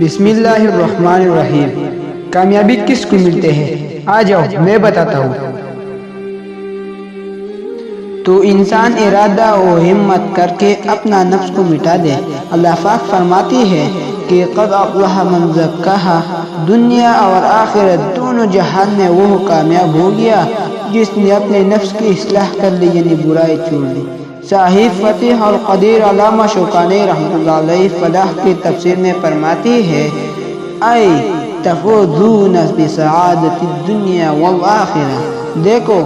بسم اللہ الرحمن الرحیم۔ کامیابی کس کو ملتے ہیں؟ آ جاؤ میں بتاتا ہوں۔ تو انسان ارادہ و ہمت کر کے اپنا نفس کو مٹا دے۔ اللہ پاک فرماتی ہے کہ قد افلح من زکاہا، دنیا اور آخرت دونوں جہان میں وہ کامیاب ہو گیا جس نے اپنے نفس کی اصلاح کر لی، یعنی برائی چھوڑ لی۔ صاحب فتح اور قدیر علامہ شوکانی رحمۃ اللہ علیہ فلاح کی تفسیر میں فرماتی ہے اے تفوزون بسعادت الدنیا والآخرہ، دیکھو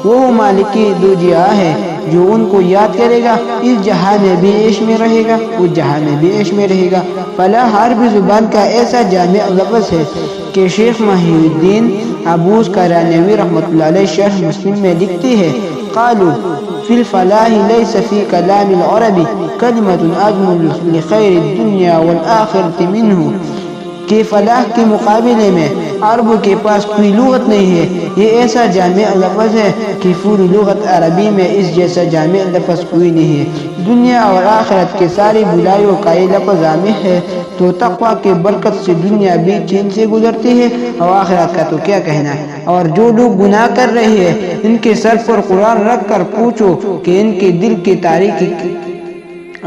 وہ مالکی دو جہاں ہے جو ان کو یاد کرے گا، اس جہان میں بھی عیش میں رہے گا، اس جہان میں بھی عیش میں رہے گا۔ فلاح عربی زبان کا ایسا جامع لفظ ہے کہ شیخ محی الدین ابوس کرانوی رحمۃ اللہ علیہ شرح مسلم میں لکھتی ہے قالوا فی الفلاح لیس فی کلام العرب کلمۃ اجمل لخیر الدنیا والآخرۃ منہ، کہ فلاح کے مقابلے میں عربوں کے پاس کوئی لغت نہیں ہے۔ یہ ایسا جامع لفظ ہے کہ پوری لغت عربی میں اس جیسا جامع لفظ کوئی نہیں ہے۔ دنیا اور آخرت کے ساری بلائیوں کا یہ لفظ عامر ہے، تو تقوی کے برکت سے دنیا بھی چین سے گزرتی ہے اور آخرت کا تو کیا کہنا ہے۔ اور جو لوگ گناہ کر رہے ہیں ان کے سر پر قرآن رکھ کر پوچھو کہ ان کے دل کی تاریخ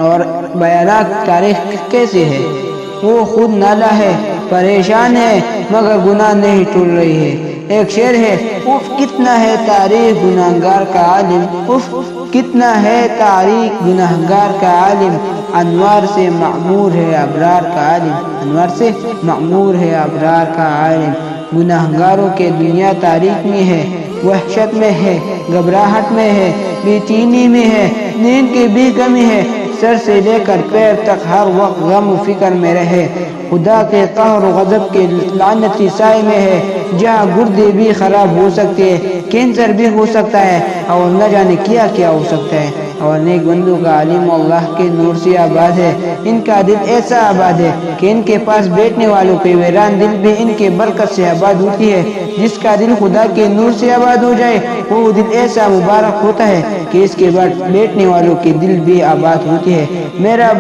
اور بیانات تاریخ کیسے ہے۔ وہ خود نالا ہے، پریشان ہے، مگر گناہ نہیں ٹول رہی ہے۔ ایک شعر ہے اف کتنا ہے تاریخ گناہگار کا عالم، اف کتنا ہے تاریخ گناہگار کا عالم، انوار سے معمور ہے ابرار کا عالم، انوار سے معمور ہے ابرار کا عالم۔ گناہگاروں کے دنیا تاریخ میں ہے، وحشت میں ہے، گھبراہٹ میں ہے، بے چینی میں ہے، نیند کی بھی کمی ہے، سر سے لے کر پیر تک ہر وقت غم و فکر میں رہے، خدا کے قہر و غضب کے لعنتی سائے میں ہے، جہاں گردے بھی خراب ہو سکتے ہیں، کینسر بھی ہو سکتا ہے اور نہ جانے کیا کیا ہو سکتا ہے۔ اور نیک بندوں کا عالم اللہ کے نور سے آباد ہے، ان کا دل ایسا آباد ہے کہ ان کے پاس بیٹھنے والوں کے ویران دل بھی ان کے برکت سے آباد ہوتی ہے۔ جس کا دل خدا کے نور سے آباد ہو جائے وہ دل ایسا مبارک ہوتا ہے کہ اس کے بعد بیٹھنے والوں کے دل بھی آباد ہوتی ہے۔ میرا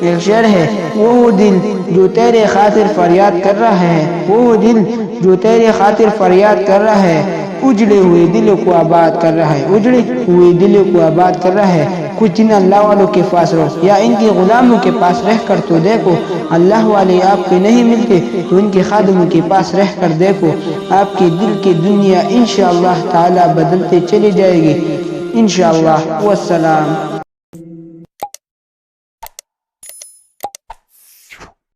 ایک شعر ہے وہ دل جو تیرے خاطر فریاد کر رہا ہے، وہ دل جو تیرے خاطر فریاد کر رہا ہے، اجڑے ہوئے دلوں کو آباد کر رہا ہے، اجڑے ہوئے دلوں کو آباد کر رہا ہے۔ کچھ دن اللہ والوں کے پاس رہو یا ان کے غلاموں کے پاس رہ کر تو دیکھو، اللہ والے آپ کے نہیں ملتے تو ان کے خادموں کے پاس رہ کر دیکھو، آپ کے دل کی دنیا انشاءاللہ تعالی بدلتے چلی جائے گی انشاءاللہ۔ والسلام۔